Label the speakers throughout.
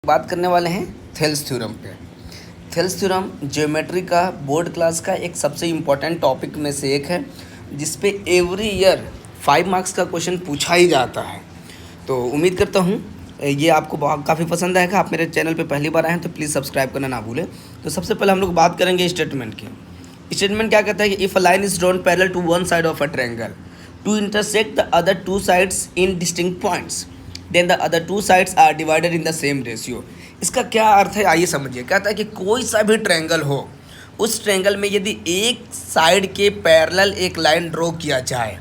Speaker 1: बात करने वाले हैं थेल्स थ्योरम पे। थेल्स थ्योरम ज्योमेट्री का बोर्ड क्लास का एक सबसे इम्पॉर्टेंट टॉपिक में से एक है, जिस पे एवरी ईयर 5 मार्क्स का क्वेश्चन पूछा ही जाता है। तो उम्मीद करता हूँ ये आपको काफ़ी पसंद आएगा। आप मेरे चैनल पे पहली बार आए हैं तो प्लीज़ सब्सक्राइब करना ना भूलें। तो सबसे पहले हम लोग बात करेंगे स्टेटमेंट की। स्टेटमेंट क्या कहता है कि if a line is drawn parallel to one side of a triangle to intersect the other two sides in distinct points then the other two sides are divided in the same ratio. इसका क्या अर्थ है आइए समझिए। कहता है कि कोई सा भी ट्रायंगल हो, उस ट्रायंगल में यदि एक साइड के पैरेलल एक लाइन ड्रॉ किया जाए।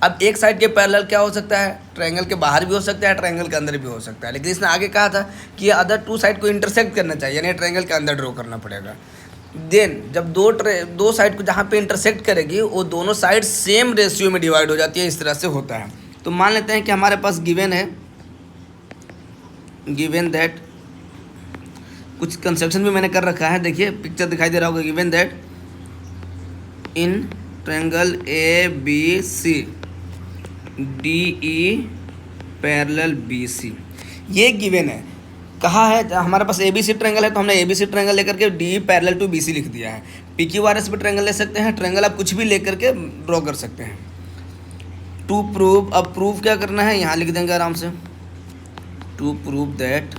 Speaker 1: अब एक साइड के पैरेलल क्या हो सकता है, ट्रायंगल के बाहर भी हो सकता है, ट्रायंगल के अंदर भी हो सकता है, लेकिन इसने आगे कहा था कि ये अदर टू साइड को इंटरसेक्ट करना चाहिए, यानी ट्रायंगल के अंदर ड्रॉ करना पड़ेगा। देन जब दो साइड को जहाँ पे इंटरसेक्ट करेगी वो दोनों साइड सेम रेशियो में डिवाइड हो जाती है। इस तरह से होता है। तो मान लेते हैं कि हमारे पास गिवन है, गिवन दैट कुछ कंस्ट्रक्शन भी मैंने कर रखा है, देखिए पिक्चर दिखाई दे रहा होगा। Given that in triangle A B C D E parallel B C, ये गिवन है। कहा है हमारे पास ए बी सी ट्रायंगल है, तो हमने ए बी सी ट्रायंगल लेकर के D parallel to B C लिख दिया है। पी क्यू आर एस भी ट्रायंगल ले सकते हैं, ट्रायंगल आप कुछ भी लेकर के ड्रॉ कर सकते हैं। टू प्रूव, अब प्रूव क्या करना है यहाँ लिख देंगे आराम से। टू प्रूव दैट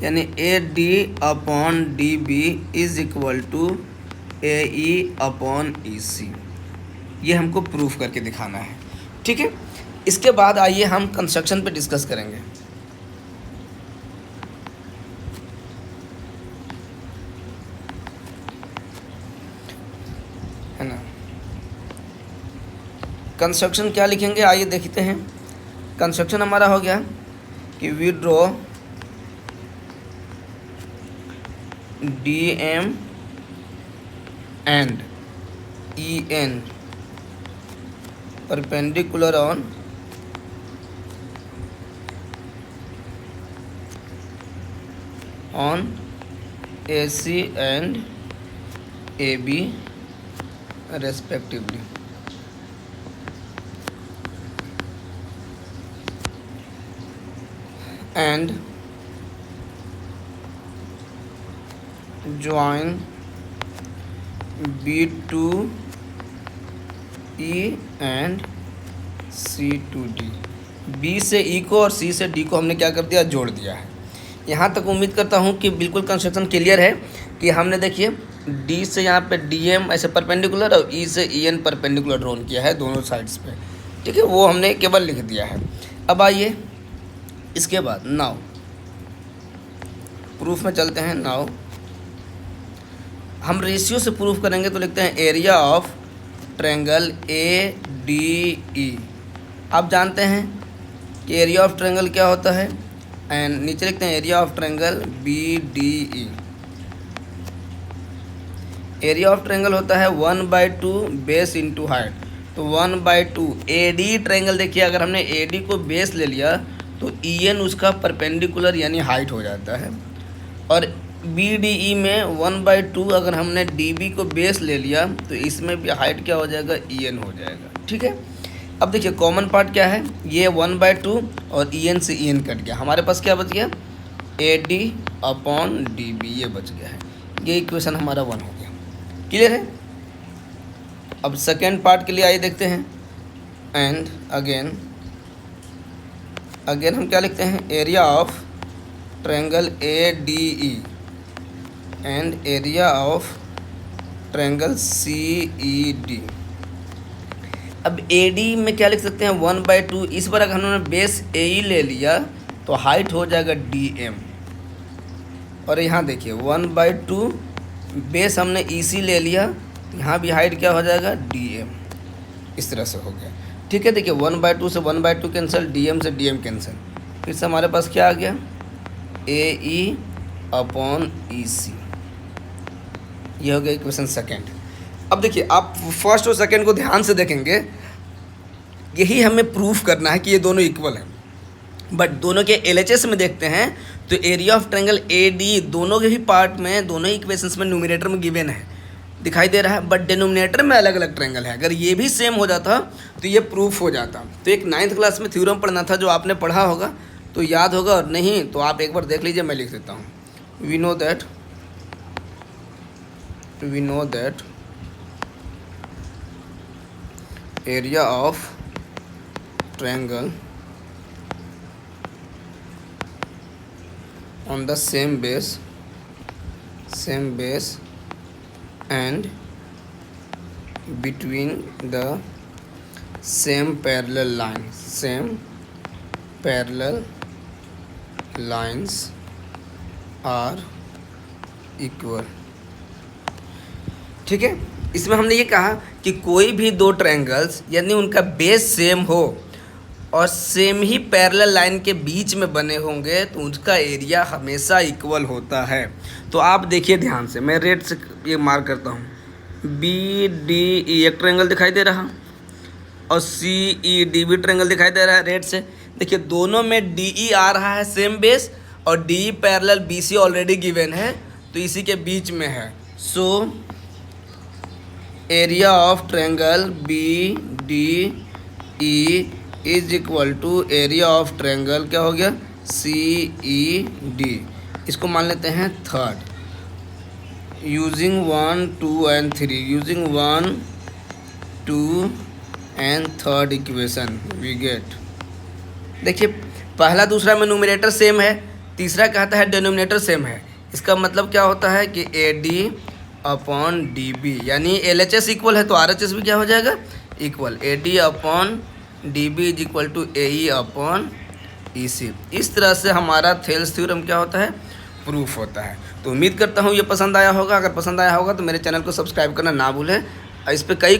Speaker 1: यानी A D upon D B is equal to A E upon E C, ये हमको प्रूफ करके दिखाना है। ठीक है, इसके बाद आइए हम कंस्ट्रक्शन पे डिस्कस करेंगे। है ना, कंस्ट्रक्शन क्या लिखेंगे आइए देखते हैं। कंस्ट्रक्शन हमारा हो गया कि we draw D M and E N perpendicular on A C and A B respectively. And join B to E and C to D। B से E को और C से D को हमने क्या कर दिया, जोड़ दिया है। यहाँ तक उम्मीद करता हूँ कि बिल्कुल कंस्ट्रक्शन क्लियर है कि हमने देखिए D से यहाँ पे DM ऐसे परपेंडिकुलर और E से EN परपेंडिकुलर ड्रॉन किया है दोनों साइड्स पे। ठीक है, वो हमने केवल लिख दिया है। अब आइए इसके बाद नाउ प्रूफ में चलते हैं। नाउ हम रेशियो से प्रूफ करेंगे तो लिखते हैं area of triangle A D ई। आप जानते हैं कि एरिया ऑफ ट्रायंगल क्या होता है, एंड नीचे लिखते हैं area of triangle B D E. Area of triangle होता है 1/2 बेस इंटू हाइट। तो 1/2 ए डी ट्रायंगल, देखिए अगर हमने ए डी को बेस ले लिया तो ई एन उसका परपेंडिकुलर यानी हाइट हो जाता है, और बी डी ई में 1/2 अगर हमने डी बी को बेस ले लिया तो इसमें भी हाइट क्या हो जाएगा, ई एन हो जाएगा। ठीक है, अब देखिए कॉमन पार्ट क्या है, ये 1/2 और ई एन से ई एन कट गया, हमारे पास क्या बच गया, A D upon D B, ये बच गया है। ये इक्वेशन हमारा 1 हो गया। क्लियर है। अब सेकेंड पार्ट के लिए आइए देखते हैं। एंड अगेन हम क्या लिखते हैं, area of triangle A D E and area of triangle C E D. अब ए डी में क्या लिख सकते हैं, 1/2। इस बार अगर हमने बेस ए ई ले लिया तो हाइट हो जाएगा डी एम, और यहाँ देखिए 1/2 बेस हमने ई सी ले लिया, यहाँ भी हाइट क्या हो जाएगा, डी एम। इस तरह से हो गया। ठीक है, देखिए 1/2 से 1/2 कैंसिल, डी एम से डी एम कैंसिल, फिर से हमारे पास क्या आ गया, ए ई अपॉन ई सी। ये हो गया इक्वेशन सेकेंड। अब देखिए आप फर्स्ट और सेकेंड को ध्यान से देखेंगे, यही हमें प्रूफ करना है कि ये दोनों इक्वल हैं। बट दोनों के एलएचएस में देखते हैं तो area of triangle A D दोनों के ही पार्ट में, दोनों ही इक्वेशंस में न्यूमरेटर में गिवन है, दिखाई दे रहा है, बट डिनोमिनेटर में अलग अलग ट्रायंगल है। अगर ये भी सेम हो जाता तो ये प्रूफ हो जाता। तो एक 9th क्लास में थ्योरम पढ़ना था जो आपने पढ़ा होगा, तो याद होगा, और नहीं तो आप एक बार देख लीजिए, मैं लिख देता हूँ। We know that area of triangle on the same base and between the same parallel lines are equal। ठीक है, इसमें हमने ये कहा कि कोई भी दो ट्रायंगल्स यानी उनका बेस सेम हो और सेम ही पैरेलल लाइन के बीच में बने होंगे तो उसका एरिया हमेशा इक्वल होता है। तो आप देखिए ध्यान से, मैं रेड से ये मार्क करता हूँ, बी डी ई एक ट्रायंगल दिखाई दे रहा और सी ई डी भी ट्रायंगल दिखाई दे रहा है रेड से। देखिए दोनों में डी ई आ रहा है सेम बेस और D E parallel B C already given है तो इसी के बीच में है। So area of triangle B D E is equal to area of triangle क्या हो गया, सी ई डी। इसको मान लेते हैं third, using 1 2 and 3, using 1 2 and third equation we get. देखिए पहला दूसरा में न्यूमरेटर सेम है, तीसरा कहता है डिनोमिनेटर सेम है। इसका मतलब क्या होता है कि A D upon D B, यानी एल एच एस इक्वल है तो आर एच एस भी क्या हो जाएगा, equal. A D upon D B is equal to A E upon E C. इस तरह से हमारा थेल्स थ्योरम क्या होता है, प्रूफ होता है। तो उम्मीद करता हूँ ये पसंद आया होगा। अगर पसंद आया होगा तो मेरे चैनल को सब्सक्राइब करना ना भूलें। इस पर कई